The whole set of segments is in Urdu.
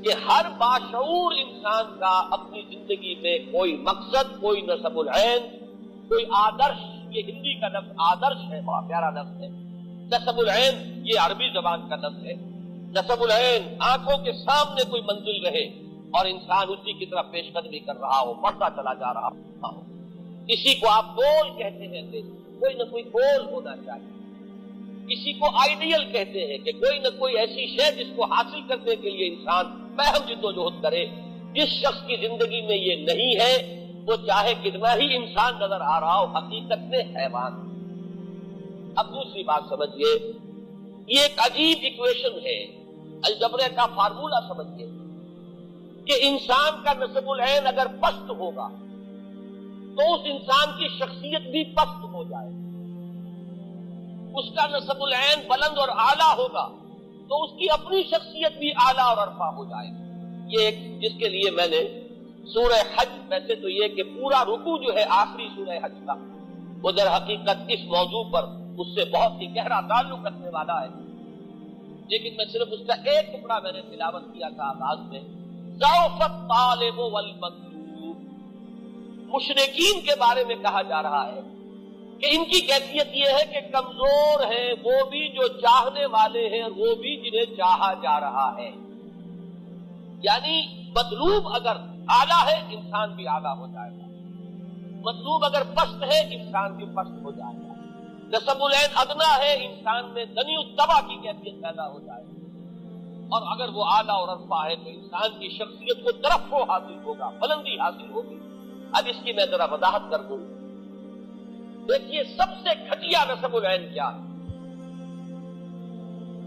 کہ ہر باشعور انسان کا اپنی زندگی میں کوئی مقصد، کوئی نسب العین، کوئی آدرش، یہ ہندی کا لفظ آدرش ہے، بہت پیارا لفظ ہے۔ نسب العین یہ عربی زبان کا لفظ ہے۔ نسب العین آنکھوں کے سامنے کوئی منزل رہے اور انسان اسی کی طرف پیش قدمی کر رہا ہو، بڑھتا چلا جا رہا ہو۔ کسی کو آپ گول کہتے ہیں، کوئی نہ کوئی گول ہونا چاہیے۔ کسی کو آئیڈیل کہتے ہیں کہ کوئی نہ کوئی ایسی شے جس کو حاصل کرنے کے لیے انسان بہم جدوجہد کرے۔ جس شخص کی زندگی میں یہ نہیں ہے، وہ چاہے کتنا ہی انسان نظر آ رہا ہو، حقیقت میں حیوان۔ اب دوسری بات سمجھیے، یہ ایک عجیب ایکویشن ہے، الجبرے کا فارمولہ سمجھیے کہ انسان کا نسب العین اگر پست ہوگا تو اس انسان کی شخصیت بھی پست ہو جائے، اس کا نسب العین بلند اور اعلیٰ ہوگا تو اس کی اپنی شخصیت بھی اعلیٰ اور ارفع ہو جائے۔ یہ ایک جس کے لیے میں نے سورہ حج، ویسے تو یہ کہ پورا رکوع جو ہے آخری سورہ حج کا، وہ در حقیقت اس موضوع پر اس سے بہت ہی گہرا تعلق رکھنے والا ہے، لیکن میں صرف اس کا ایک ٹکڑا میں نے تلاوت کیا تھا آغاز میں۔ ضعف الطالب والمطلوب، مشرکین کے بارے میں کہا جا رہا ہے کہ ان کی کیفیت یہ ہے کہ کمزور ہیں وہ بھی جو چاہنے والے ہیں، وہ بھی جنہیں چاہا جا رہا ہے۔ یعنی مطلوب اگر اعلیٰ ہے انسان بھی اعلیٰ ہو جائے گا، مطلوب اگر پست ہے انسان بھی پست ہو جائے گا۔ نسب العین ادنا ہے، انسان میں دنی الطبع کی کیفیت پیدا ہو جائے گی، اور اگر وہ اعلیٰ اور ارفع ہے تو انسان کی شخصیت کو ترفع حاصل ہوگا، بلندی حاصل ہوگی۔ اب اس کی میں ذرا وضاحت کر دوں۔ دیکھیے سب سے گھٹیا نسب العین کیا ہے؟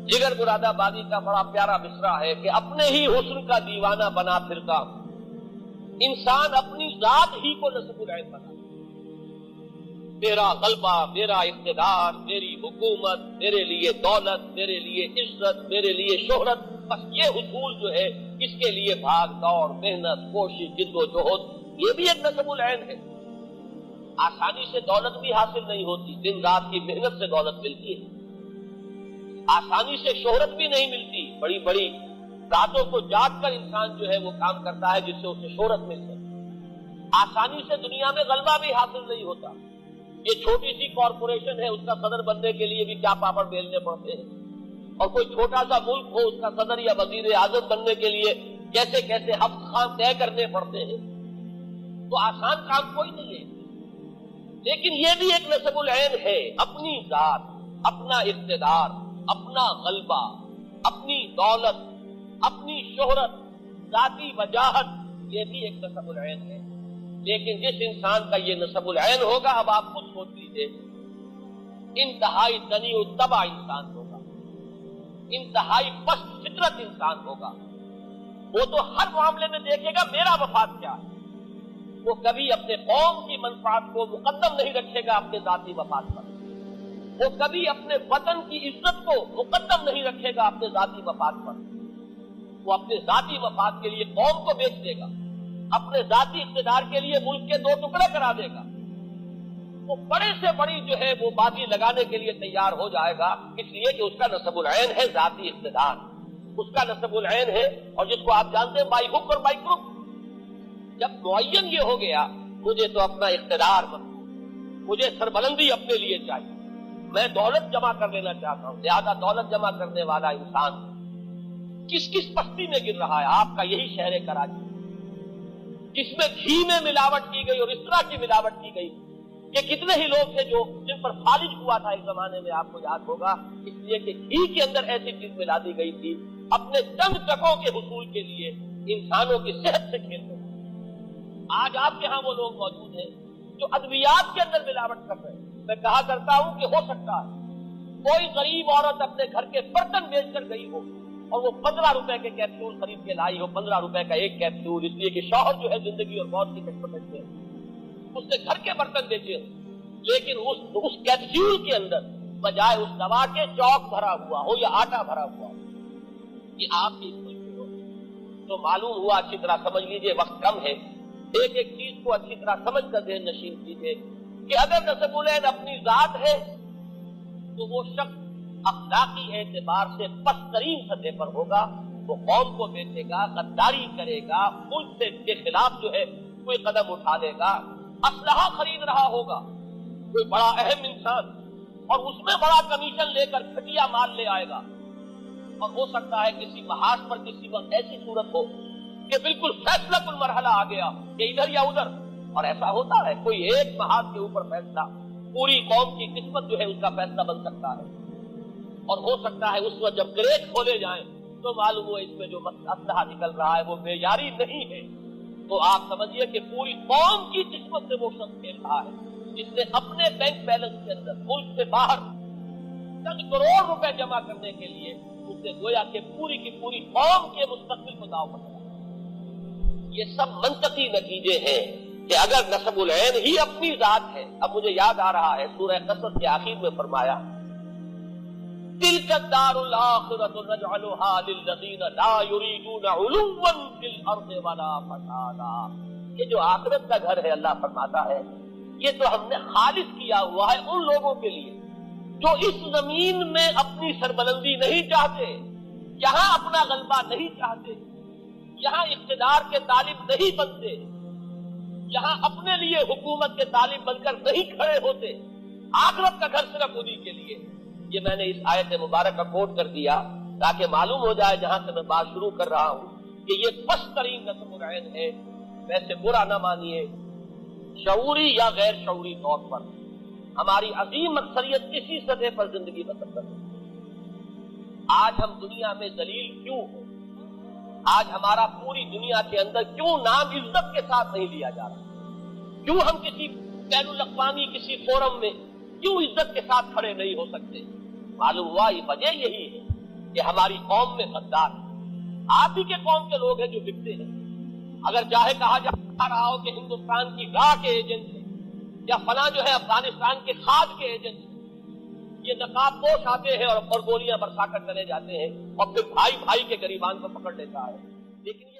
جگر مراد آبادی کا بڑا پیارا مصرع ہے کہ اپنے ہی حسن کا دیوانہ بنا پھرتا ہوں۔ انسان اپنی ذات ہی کو نسب العین بنا، میرا غلبہ، میرا اقتدار، میری حکومت، میرے لیے دولت، میرے لیے عزت، میرے لیے شہرت، بس یہ حصول جو ہے اس کے لیے بھاگ دوڑ، محنت، کوشش، جدوجہد، یہ بھی ایک نسب العین ہے۔ آسانی سے دولت بھی حاصل نہیں ہوتی، دن رات کی محنت سے دولت ملتی ہے۔ آسانی سے شہرت بھی نہیں ملتی، بڑی بڑی راتوں کو جاگ کر انسان جو ہے وہ کام کرتا ہے جس سے اسے شہرت مل سکے۔ آسانی سے دنیا میں غلبہ بھی حاصل نہیں ہوتا۔ یہ چھوٹی سی کارپوریشن ہے، اس کا صدر بننے کے لیے بھی کیا پاپڑ بیلنے پڑتے ہیں، اور کوئی چھوٹا سا ملک ہو، اس کا صدر یا وزیر اعظم بننے کے لیے کیسے کیسے ہفت خان طے کرنے پڑتے ہیں۔ تو آسان کام کوئی نہیں ہے، لیکن یہ بھی ایک نسب العین ہے۔ اپنی ذات، اپنا اقتدار، اپنا غلبہ، اپنی دولت، اپنی شہرت، ذاتی وجاہت، یہ بھی ایک نسب العین ہے۔ لیکن جس انسان کا یہ نسب العین ہوگا، اب آپ خود سوچ لیجیے، انتہائی دنی الطبع انسان ہوگا، انتہائی پست فطرت انسان ہوگا۔ وہ تو ہر معاملے میں دیکھے گا میرا مفاد کیا ہے، وہ کبھی اپنے قوم کی منفعت کو مقدم نہیں رکھے گا اپنے ذاتی مفاد پر، وہ کبھی اپنے وطن کی عزت کو مقدم نہیں رکھے گا اپنے ذاتی مفاد پر، وہ اپنے ذاتی مفاد کے لیے قوم کو بیچ دے گا، اپنے ذاتی اقتدار کے لیے ملک کے 2 ٹکڑے کرا دے گا۔ وہ بڑے سے بڑی جو ہے وہ بازی لگانے کے لیے تیار ہو جائے گا، اس لیے کہ اس کا نسب العین ہے ذاتی اقتدار، اس کا نسب العین ہے، اور جس کو آپ جانتے ہیں بائی ہک اور بائی کروک۔ جب معین یہ ہو گیا مجھے تو اپنا اقتدار مطلوب، مجھے سربلندی اپنے لیے چاہیے، میں دولت جمع کر لینا چاہتا ہوں، لہذا دولت جمع کرنے والا انسان کس کس پستی میں گر رہا ہے؟ آپ کا یہی شہر کراچی، جس میں گھی میں ملاوٹ کی گئی اور اس طرح کی ملاوٹ کی گئی کہ کتنے ہی لوگ تھے جو جن پر فالج ہوا تھا ایک زمانے میں، آپ کو یاد ہوگا، اس لیے کہ گھی کے اندر ایسی چیز ملا دی گئی تھی اپنے چند ٹکوں کے حصول کے لیے، انسانوں کی صحت سے کھیلتے ہیں۔ آج آپ کے ہاں وہ لوگ موجود ہیں جو ادویات کے اندر ملاوٹ کر رہے ہیں۔ میں کہا کرتا ہوں کہ ہو سکتا ہے کوئی غریب عورت اپنے گھر کے برتن بیچ کر گئی ہو اور وہ 15 روپے کے کیپسول خرید کے لائی ہو، 15 روپے کا ایک کیپسول، اس لیے کہ شوہر جو ہے زندگی اور موت کی کشمکش میں اس نے گھر کے برتن بیچے، لیکن اس کیپسول کے اندر بجائے اس دوا کے چوک بھرا ہوا ہو یا آٹا بھرا ہوا ہو، یہ آپ کی ہو تو معلوم ہوا۔ اچھی طرح سمجھ لیجئے، وقت کم ہے، ایک ایک چیز کو اچھی طرح سمجھ کر ذہن نشین کیجئے کہ اگر نسب العین اپنی ذات ہے تو وہ شخص اخلاقی اعتبار سے پست ترین سطح پر ہوگا، وہ قوم کو بیچے گا، غداری کرے گا، ملک کے خلاف جو ہے کوئی قدم اٹھا لے گا، اسلحہ خرید رہا ہوگا کوئی بڑا اہم انسان اور اس میں بڑا کمیشن لے کر گھٹیا مال لے آئے گا، اور ہو سکتا ہے کسی محاذ پر کسی وقت ایسی صورت ہو کہ بالکل فیصلہ کل مرحلہ آ گیا کہ ادھر یا ادھر، اور ایسا ہوتا ہے کوئی ایک محاذ کے اوپر فیصلہ پوری قوم کی قسمت جو ہے اس کا فیصلہ بن سکتا ہے، اور ہو سکتا ہے اس وقت جب کریٹ کھولے جائیں تو معلوم ہو اس میں جو اسلحہ نکل رہا ہے وہ معیاری نہیں ہے، تو آپ سمجھیے کہ پوری قوم کی قسمت سے وہ شخص کھیل رہا ہے جس نے اپنے بینک بیلنس کے اندر ملک سے باہر چند کروڑ روپے جمع کرنے کے لیے اس نے گویا کہ پوری کی پوری قوم کے مستقبل کو داؤ پر لگایا۔ یہ سب منطقی نتیجے ہیں کہ اگر نسب العین ہی اپنی ذات ہے، اب مجھے یاد آ رہا ہے سورہ قصص کے آخر میں فرمایا تِلْكَ الدَّارُ الْآخِرَةُ نَجْعَلُهَا لِلَّذِينَ لَا يُرِيدُونَ عُلُوًّا فِي الْأَرْضِ وَلَا فَسَادًا، یہ جو آخرت کا گھر ہے اللہ فرماتا ہے یہ تو ہم نے خالص کیا ہوا ہے ان لوگوں کے لیے جو اس زمین میں اپنی سربلندی نہیں چاہتے، یہاں اپنا غلبہ نہیں چاہتے، یہاں اقتدار کے طالب نہیں بنتے، یہاں اپنے لیے حکومت کے طالب بن کر نہیں کھڑے ہوتے، آخرت کا گھر صرف انہی کے لیے۔ یہ میں نے اس آیت مبارکہ کوٹ کر دیا تاکہ معلوم ہو جائے جہاں سے میں بات شروع کر رہا ہوں کہ یہ پست ترین نسب العین ہے، ویسے برا نہ مانیے، شعوری یا غیر شعوری طور پر ہماری عظیم اکثریت کسی سطح پر زندگی بسر کرتی ہے۔ آج ہم دنیا میں ذلیل کیوں ہیں؟ آج ہمارا پوری دنیا کے اندر کیوں نام عزت کے ساتھ نہیں لیا جا رہا؟ کیوں ہم کسی بین الاقوامی کسی فورم میں کیوں عزت کے ساتھ کھڑے نہیں ہو سکتے؟ معلوم ہوا یہ وجہ یہی ہے کہ ہماری قوم میں غدار آپ ہی کے قوم کے لوگ ہیں جو بکتے ہیں۔ اگر چاہے کہا جا رہا ہو کہ ہندوستان کی راہ کے ایجنٹ ہیں یا فلاں جو ہے افغانستان کے کھاد کے ایجنٹ ہیں، یہ نقاب پوش آتے ہیں اور گولیاں برسا کر چلے جاتے ہیں اور پھر بھائی بھائی کے گریبان کو پکڑ لیتا ہے، لیکن یہ